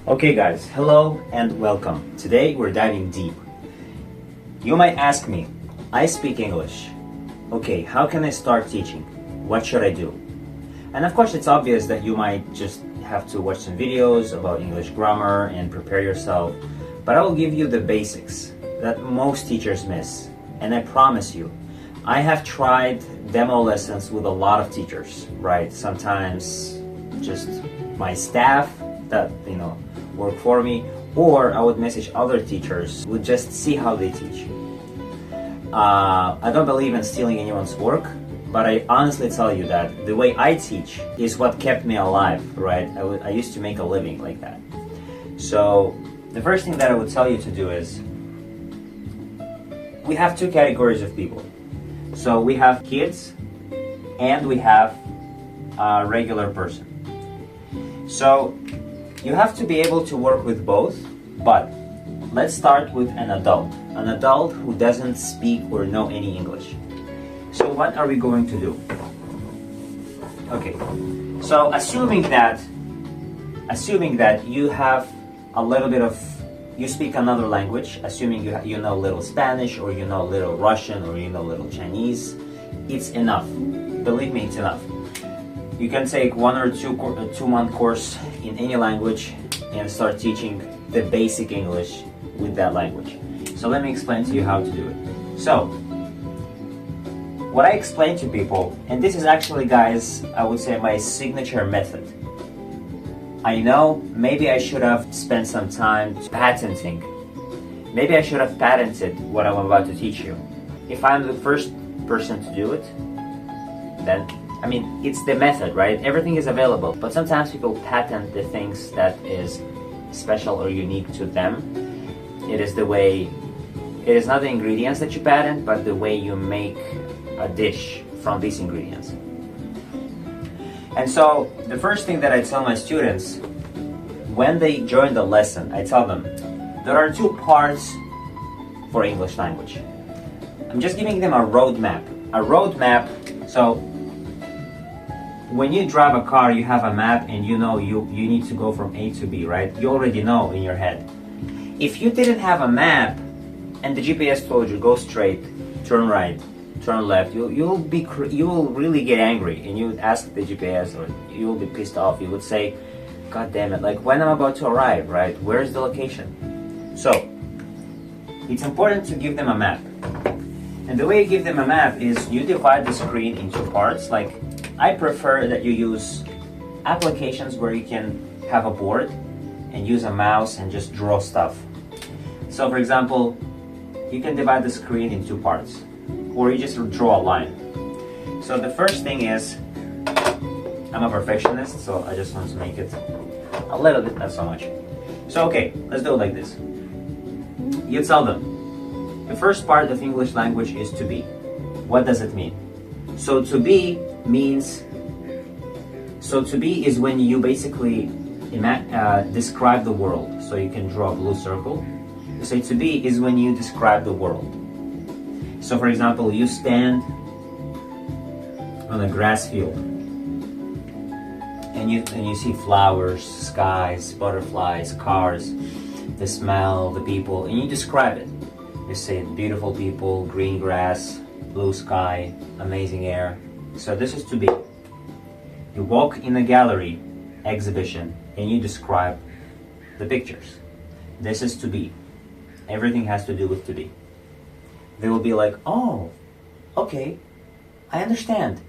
Okay guys, hello and welcome. Today we're diving deep. You might ask me, I speak English. Okay, how can I start teaching? What should I do? And of course it's obvious that you might just have to watch some videos about English grammar and prepare yourself, but I will give you the basics that most teachers miss. And I promise you, I have tried demo lessons with a lot of teachers, right? Sometimes just my staff that, work for me, or I would message other teachers, would just see how they teach. I don't believe in stealing anyone's work, but I honestly tell you that the way I teach is what kept me alive, right? I used to make a living like that. So the first thing that I would tell you to do is, we have two categories of people. So we have kids and we have a regular person. So you have to be able to work with both, but let's start with an adult who doesn't speak or know any English. So what are we going to do? Okay, so assuming that you have a little bit of, you speak another language, assuming you know a little Spanish, or you know a little Russian, or you know a little Chinese, it's enough. Believe me, it's enough. You can take 1 or 2 month course in any language and start teaching the basic English with that language. So let me explain to you how to do it. So, what I explain to people, and this is actually, guys, I would say my signature method. I know maybe I should have spent some time patenting. Maybe I should have patented what I'm about to teach you. If I'm the first person to do it, then it's the method, right? Everything is available, but sometimes people patent the things that is special or unique to them. It is not the ingredients that you patent, but the way you make a dish from these ingredients. And so the first thing that I tell my students when they join the lesson, I tell them there are 2 parts for English language. I'm just giving them a roadmap. So when you drive a car, you have a map and you know you need to go from A to B, right? You already know in your head. If you didn't have a map and the GPS told you go straight, turn right, turn left, you will really get angry, and you would ask the GPS, or you will be pissed off. You would say, God damn it, like when I'm about to arrive, right? Where's the location? So it's important to give them a map. And the way you give them a map is you divide the screen into parts. Like, I prefer that you use applications where you can have a board and use a mouse and just draw stuff. So for example, you can divide the screen in 2 parts, or you just draw a line. So the first thing is, I'm a perfectionist, so I just want to make it a little bit, not so much. So okay, let's do it like this. You tell them, the first part of English language is to be. What does it mean? So to be is when you basically describe the world. So you can draw a blue circle. So to be is when you describe the world. So for example, you stand on a grass field and you see flowers, skies, butterflies, cars, the smell, the people, and you describe it. You say beautiful people, green grass, blue sky, amazing air. So this is to be. You walk in a gallery, exhibition, and you describe the pictures. This is to be. Everything has to do with to be. They will be like, oh, okay, I understand.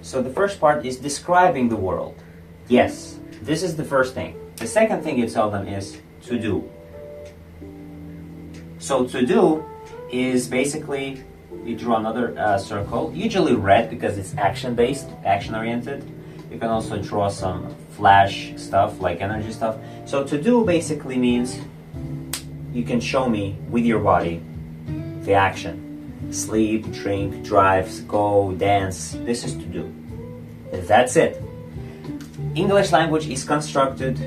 So the first part is describing the world. Yes, this is the first thing. The second thing you tell them is to do. So to do is basically, you draw another circle, usually red because it's action-based, action-oriented. You can also draw some flash stuff, like energy stuff. So to do basically means you can show me with your body the action. Sleep, drink, drive, go, dance. This is to do. That's it. English language is constructed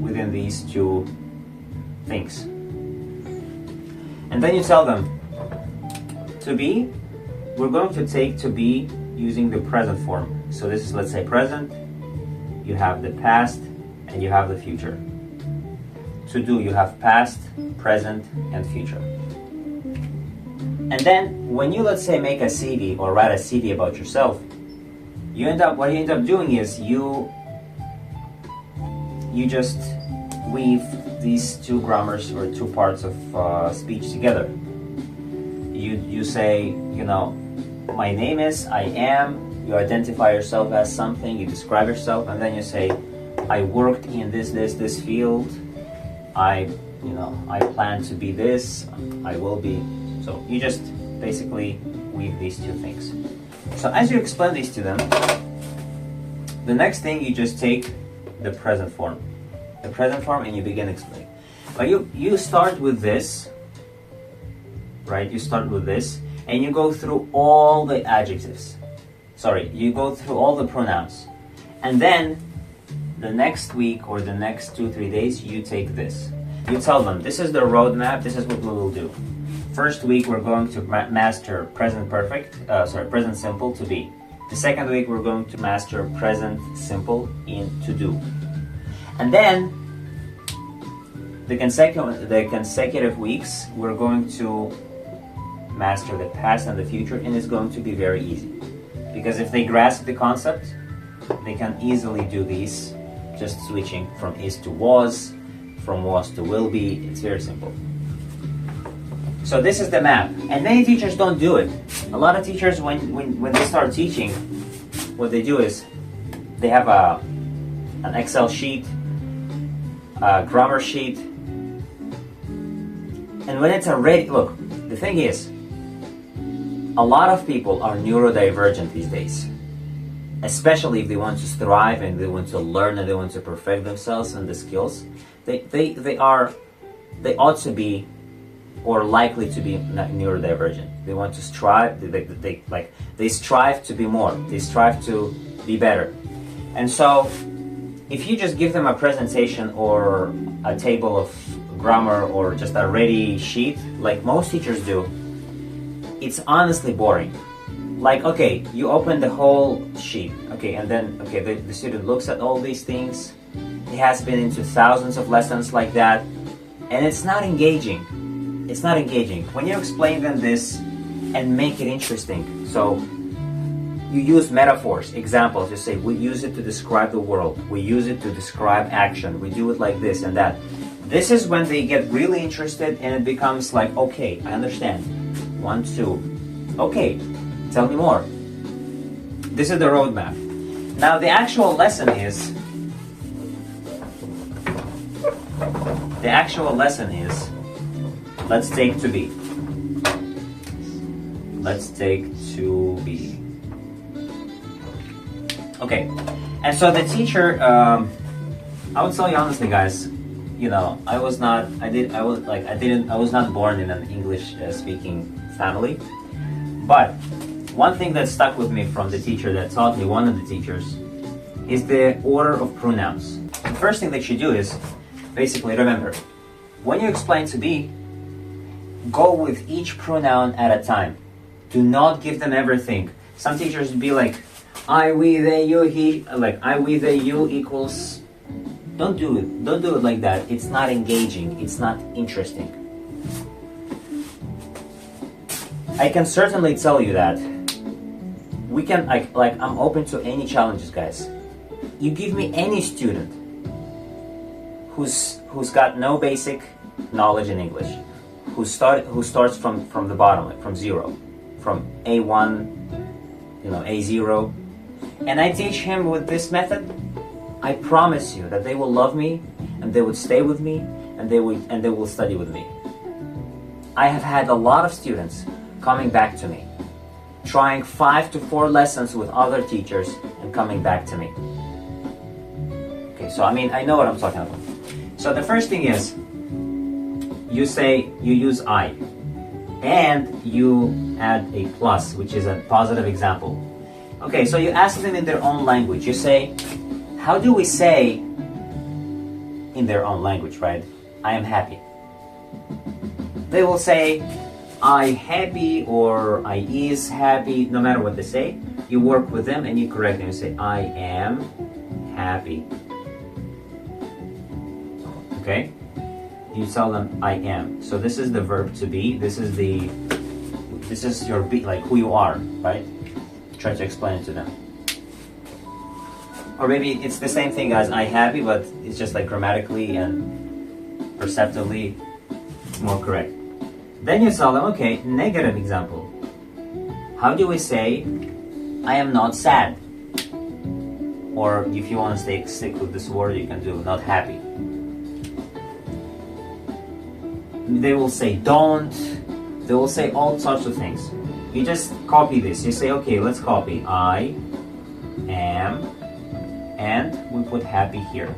within these 2 things. And then you tell them, to be, we're going to take to be using the present form. So this is, let's say, present, you have the past, and you have the future. to do, you have past, present, and future. And then when you, let's say, make a CV or write a CV about yourself, what you end up doing is you just weave these two grammars or two parts of speech together. You say, my name is, I am, you identify yourself as something, you describe yourself, and then you say, I worked in this field, I plan to be this, I will be. So you just basically weave these two things. So as you explain these to them, the next thing you just take the present form. The present form, and you begin explaining. But you start with this, right? You start with this, and you go through all the adjectives. Sorry, you go through all the pronouns. And then the next week or the next 2-3 days, you take this. You tell them, this is the roadmap, this is what we will do. First week, we're going to master present simple to be. The second week, we're going to master present simple in to do. And then the consecutive weeks, we're going to master the past and the future, and it's going to be very easy. Because if they grasp the concept, they can easily do these, just switching from is to was, from was to will be. It's very simple. So this is the map, and many teachers don't do it. A lot of teachers, when they start teaching, what they do is they have an Excel sheet, a grammar sheet, and when it's already, look, the thing is, a lot of people are neurodivergent these days, especially if they want to thrive and they want to learn and they want to perfect themselves and the skills. They ought to be, or likely to be, neurodivergent. They want to strive. They strive to be more. They strive to be better. And so, if you just give them a presentation or a table of grammar or just a ready sheet, like most teachers do, it's honestly boring. Like, okay, you open the whole sheet, okay, and then, okay, the student looks at all these things. He has been into thousands of lessons like that, and it's not engaging. It's not engaging. When you explain them this and make it interesting, so you use metaphors, examples, you say, we use it to describe the world, we use it to describe action, we do it like this and that. This is when they get really interested and it becomes like, okay, I understand. 1, 2. Okay, tell me more. This is the roadmap. Now the actual lesson is, let's take to be. Let's take to be. Okay, and so the teacher, I would tell you honestly, guys, I was not born in an English speaking family, but one thing that stuck with me from the teacher that taught me, one of the teachers, is the order of pronouns. The first thing that you do is basically remember, when you explain to be, go with each pronoun at a time. Do not give them everything. Some teachers would be like, I, we, they, you, he, like I, we, they, you equals. Don't do it. Don't do it like that. It's not engaging. It's not interesting. I can certainly tell you that we can, I'm open to any challenges, guys. You give me any student who's got no basic knowledge in English, who starts from the bottom, like from zero, from A1, A0, and I teach him with this method, I promise you that they will love me, and they would stay with me, and they will study with me. I have had a lot of students coming back to me, trying 5 to 4 lessons with other teachers, and coming back to me. Okay, so I know what I'm talking about. So the first thing is, you use I, and you add a plus, which is a positive example. Okay, so you ask them in their own language. You say, how do we say in their own language, right? I am happy. They will say, I happy or I is happy, no matter what they say. You work with them and you correct them. You say, I am happy. Okay? you tell them I am. So this is the verb to be. This is your be, like who you are, right? Try to explain it to them. Or maybe it's the same thing as I happy, but it's just like grammatically and perceptively more correct. Then you tell them, okay, negative example. How do we say I am not sad? Or if you want to stick with this word, you can do not happy. They will say don't. They will say all sorts of things. You just copy this. You say, okay, let's copy. I am, and we put happy here.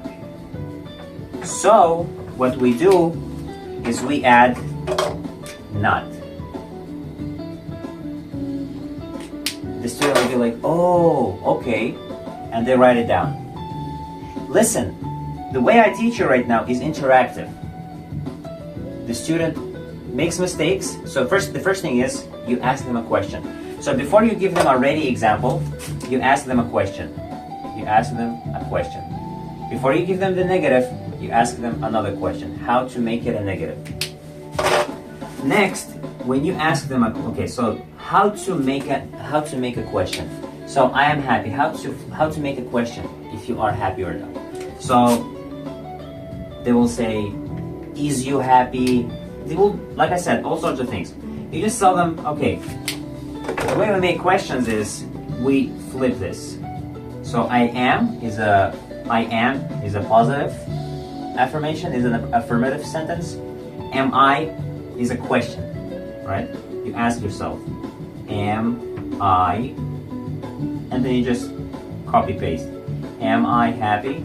So what we do is we add not. The student will be like, oh, okay, and they write it down. Listen, the way I teach you right now is interactive. The student makes mistakes, so the first thing is you ask them a question. So before you give them a ready example, you ask them a question. You ask them a question. Before you give them the negative, you ask them another question. How to make it a negative. Next, when you ask them, okay, so how to make a question. So I am happy. How to make a question if you are happy or not. So they will say, is you happy? They will, like I said, all sorts of things. You just tell them, okay, the way we make questions is we flip this. So I am is a positive affirmation, is an affirmative sentence. Am I is a question, right? You ask yourself, am I, and then you just copy paste. Am I happy?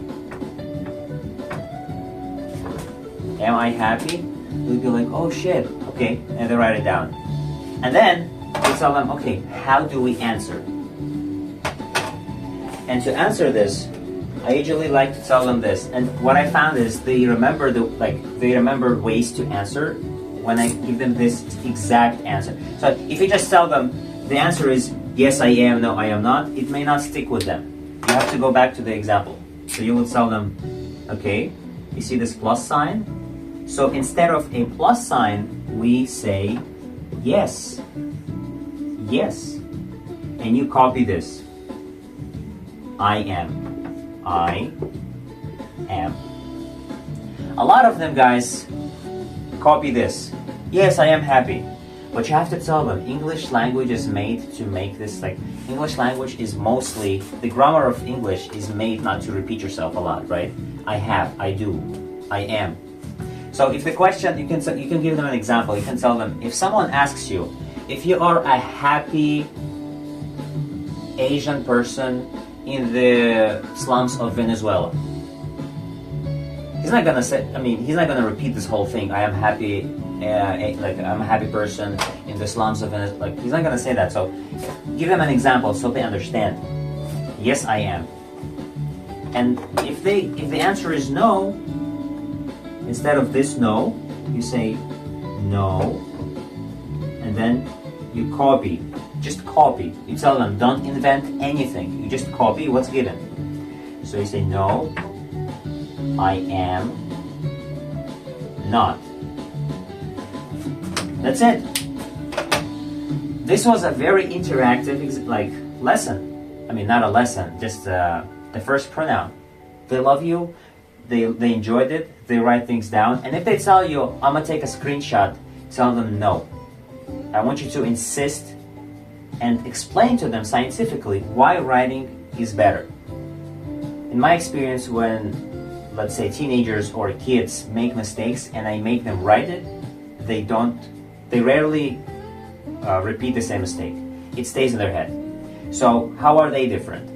Am I happy? You'll be like, oh shit, okay, and they write it down. And then you tell them, okay, how do we answer? And to answer this, I usually like to tell them this. And what I found is they remember ways to answer when I give them this exact answer. So if you just tell them the answer is yes I am, no I am not, it may not stick with them. You have to go back to the example. So you will tell them, okay, you see this plus sign? So instead of a plus sign, we say yes. Yes. And you copy this. I am. I am. A lot of them, guys, copy this. Yes, I am happy. But you have to tell them, English language is made to make this, like, English language is mostly, the grammar of English is made not to repeat yourself a lot, right? I have, I do, I am. So if the question, you can give them an example. You can tell them, if someone asks you, if you are a happy Asian person in the slums of Venezuela, he's not gonna repeat this whole thing. I am happy, like I'm a happy person in the slums of Venezuela. Like he's not gonna say that. So give them an example so they understand. Yes, I am. And if the answer is no, instead of this no, you say no, and then you copy. Just copy. You tell them, don't invent anything. You just copy what's given. So you say no, I am not. That's it. This was a very interactive lesson. I mean, not a lesson, just the first pronoun. They love you. They enjoyed it. They write things down. And if they tell you, I'm gonna take a screenshot, tell them no. I want you to insist and explain to them scientifically why writing is better. In my experience, when, let's say, teenagers or kids make mistakes and I make them write it, they rarely repeat the same mistake. It stays in their head. So how are they different?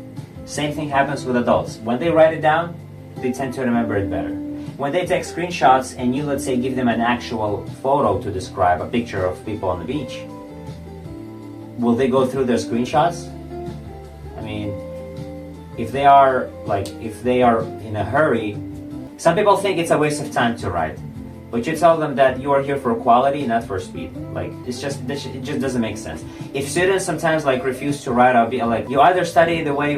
Same thing happens with adults. When they write it down, they tend to remember it better. When they take screenshots and you, let's say, give them an actual photo to describe a picture of people on the beach, will they go through their screenshots? I mean, if they are in a hurry, some people think it's a waste of time to write. But you tell them that you are here for quality, not for speed. Like it just doesn't make sense. If students sometimes refuse to write, I'll be like, you either study the way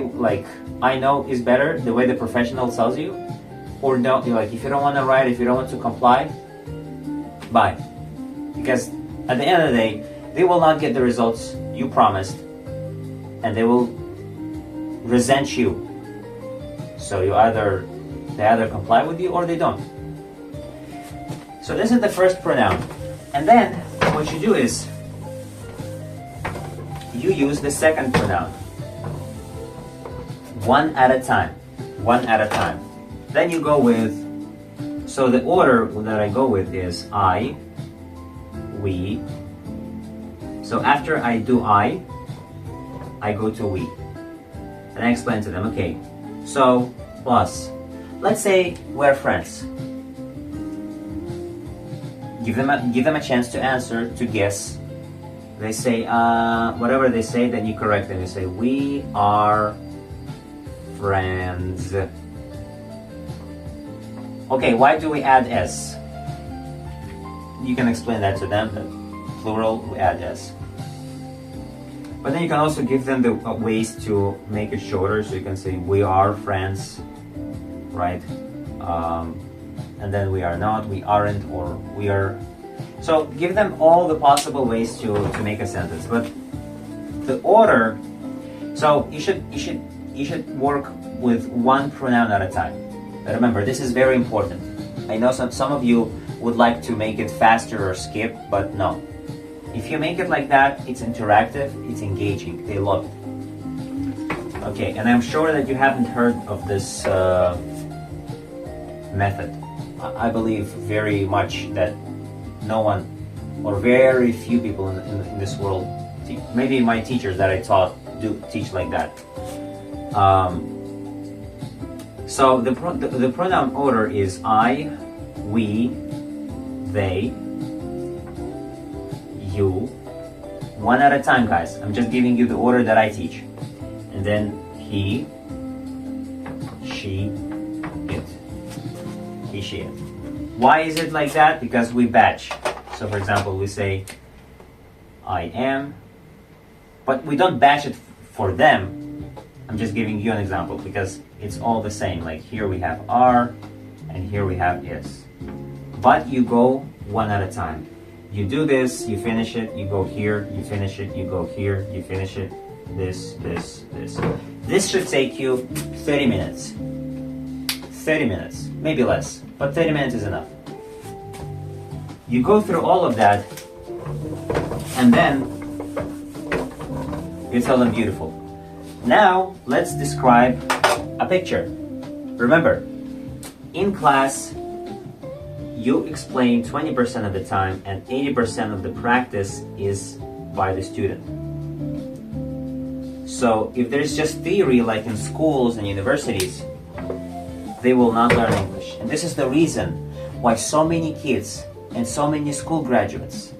I know is better, the way the professional tells you, or don't. If you don't want to write, if you don't want to comply, Bye. Because at the end of the day, they will not get the results you promised, and they will resent you. So they either comply with you or they don't. So this is the first pronoun. And then what you do is you use the second pronoun. One at a time. One at a time. Then you go with, so the order that I go with is I, we. So after I do I go to we. And I explain to them, okay, so plus, let's say we're friends. Give them a chance to answer, to guess. They say, whatever they say, then you correct them. You say, we are friends. Okay, why do we add S? You can explain that to them, plural, we add S. But then you can also give them the ways to make it shorter, so you can say, we are friends, right? And then we are not, we aren't, or we are. So give them all the possible ways to make a sentence. But the order, so you should work with one pronoun at a time. But remember, this is very important. I know some of you would like to make it faster or skip, but no. If you make it like that, it's interactive, it's engaging, they love it. Okay, and I'm sure that you haven't heard of this method. I believe very much that no one, or very few people in this world, maybe my teachers that I taught do teach like that. So the pronoun order is I, we, they, you. One at a time, guys. I'm just giving you the order that I teach. And then he, she, it. He, she, it. Why is it like that? Because we batch. So for example, we say I am, but we don't batch it for them. I'm just giving you an example because it's all the same. Like here we have are and here we have is. But you go one at a time. You do this, you finish it, you go here, you finish it, you go here, you finish it, this. This should take you 30 minutes. 30 minutes, maybe less, but 30 minutes is enough. You go through all of that, and then you tell them beautiful. Now, let's describe a picture. Remember, in class, you explain 20% of the time and 80% of the practice is by the student. So if there's just theory like in schools and universities, they will not learn English. And this is the reason why so many kids and so many school graduates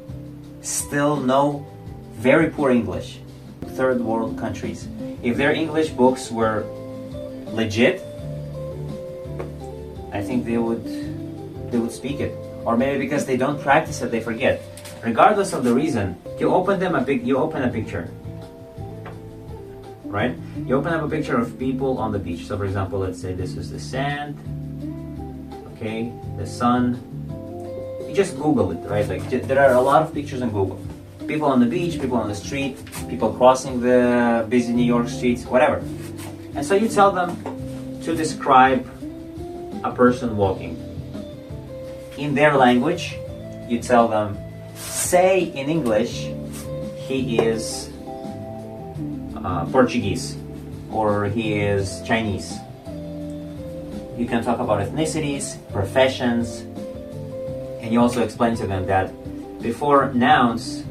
still know very poor English. Third world countries. If their English books were legit, I think they would speak it. Or maybe because they don't practice it, they forget. Regardless of the reason, you open a picture. Right? You open up a picture of people on the beach. So for example, let's say this is the sand, okay, the sun. You just Google it, right? Like there are a lot of pictures on Google. People on the beach, people on the street, people crossing the busy New York streets, whatever. And so you tell them to describe a person walking. In their language, you tell them, say in English, he is Portuguese, or he is Chinese. You can talk about ethnicities, professions, and you also explain to them that before nouns,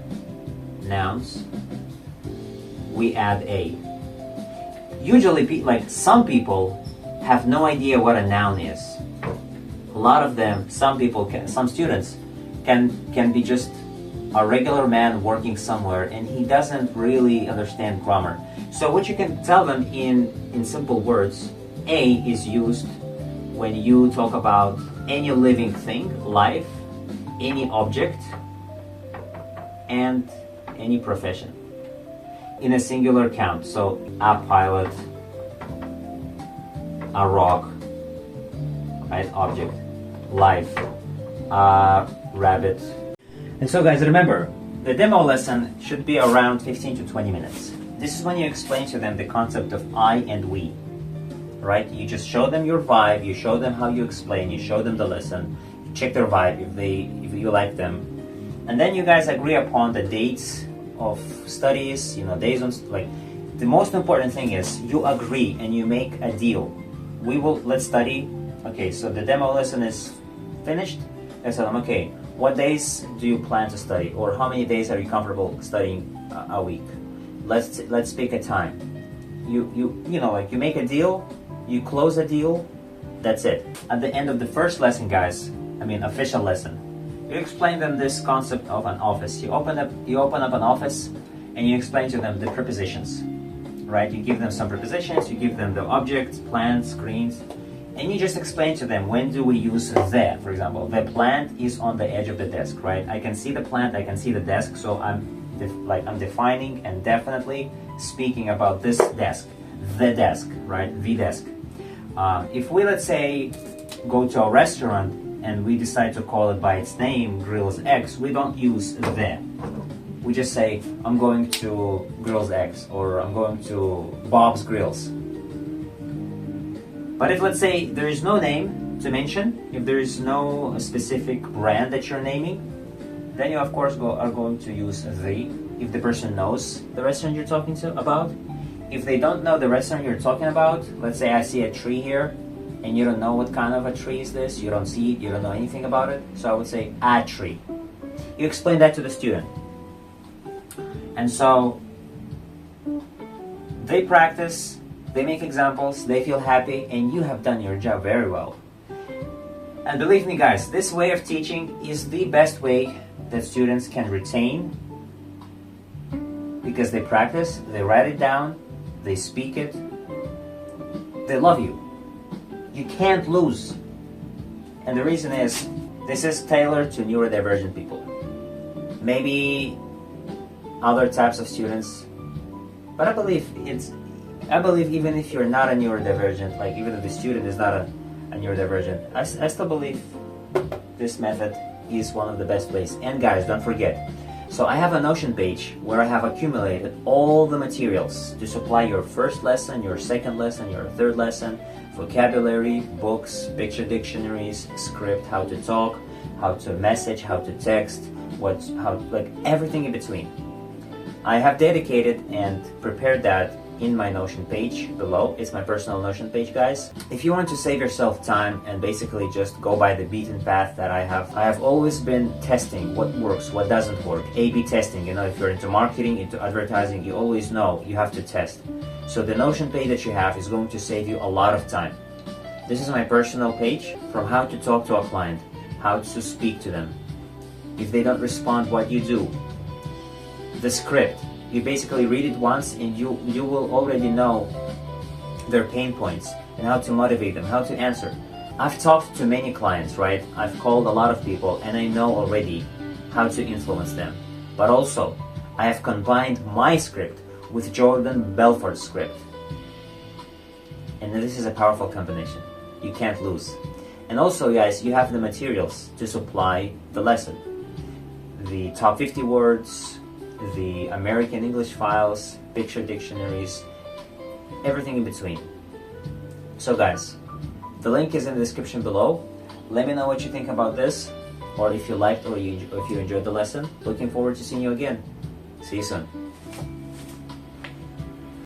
we add a. Usually, like some people have no idea what a noun is. A lot of them, some students can be just a regular man working somewhere and he doesn't really understand grammar. So what you can tell them in simple words, a is used when you talk about any living thing, life, any object, and any profession. In a singular count, so a pilot, a rock, right, object, life, rabbit. And so guys, remember, the demo lesson should be around 15 to 20 minutes. This is when you explain to them the concept of I and we, right? You just show them your vibe, you show them how you explain, you show them the lesson, you check their vibe if you like them, and then you guys agree upon the dates of studies, days on, like, the most important thing is you agree and you make a deal. Let's study. Okay, so the demo lesson is finished. I tell them, okay, what days do you plan to study, or how many days are you comfortable studying a week? Let's pick a time. You make a deal, you close a deal. That's it. At the end of the first lesson, guys, official lesson, you explain them this concept of an office. You open up an office, and you explain to them the prepositions. Right? You give them some prepositions, you give them the objects, plants, screens, and you just explain to them when do we use the. For example, the plant is on the edge of the desk, right? I can see the plant, I can see the desk, so I'm defining and definitely speaking about this desk, the desk, right? The desk. If we, let's say, go to a restaurant and we decide to call it by its name, Grills X, we don't use the. We just say, I'm going to Grills X, or I'm going to Bob's Grills. But if, let's say, there is no name to mention, if there is no specific brand that you're naming, then you, of course, are going to use the, if the person knows the restaurant you're talking about. If they don't know the restaurant you're talking about, let's say I see a tree here, and you don't know what kind of a tree is this, you don't see it, you don't know anything about it, so I would say a tree. You explain that to the student. And so they practice, they make examples, they feel happy, and you have done your job very well. And believe me, guys, this way of teaching is the best way that students can retain, because they practice, they write it down, they speak it, they love you. You can't lose. And the reason is, this is tailored to neurodivergent people. Maybe other types of students, but I believe even if you're not a neurodivergent, like even if the student is not a neurodivergent, I still believe this method is one of the best ways. And guys, don't forget, so I have a Notion page where I have accumulated all the materials to supply your first lesson, your second lesson, your third lesson, vocabulary, books, picture dictionaries, script, how to talk, how to message, how to text, everything in between. I have dedicated and prepared that in my Notion page below. It's my personal Notion page, guys. If you want to save yourself time and basically just go by the beaten path that I have always been testing what works, what doesn't work. A/B testing, if you're into marketing, into advertising, you always know you have to test. So the Notion page that you have is going to save you a lot of time. This is my personal page, from how to talk to a client, how to speak to them. If they don't respond, what you do. The script, you basically read it once and you will already know their pain points and how to motivate them, how to answer. I've talked to many clients, right? I've called a lot of people and I know already how to influence them. But also, I have combined my script with Jordan Belfort's script. And this is a powerful combination. You can't lose. And also, guys, you have the materials to supply the lesson. The top 50 words, the American English files, picture dictionaries, everything in between. So guys, the link is in the description below. Let me know what you think about this, or if you liked or if you enjoyed the lesson. Looking forward to seeing you again. See you soon.